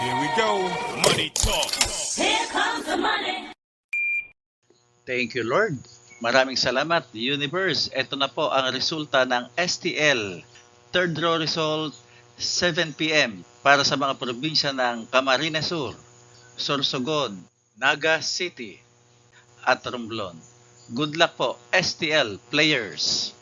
Here we go. Money talk. Here comes the money. Thank you, Lord. Maraming salamat, Universe. Ito na po ang resulta ng STL. Third draw result, 7 p.m. para sa mga probinsya ng Camarines Sur, Sorsogon, Naga City, at Romblon. Good luck po, STL players!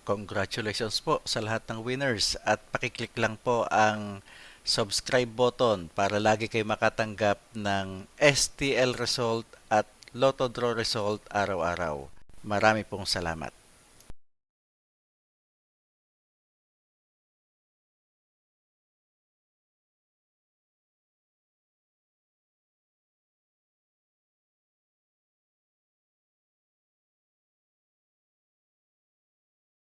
Congratulations po sa lahat ng winners at pakiclick lang po ang subscribe button para lagi kayo makatanggap ng STL result at Lotto Draw result araw-araw. Marami pong salamat.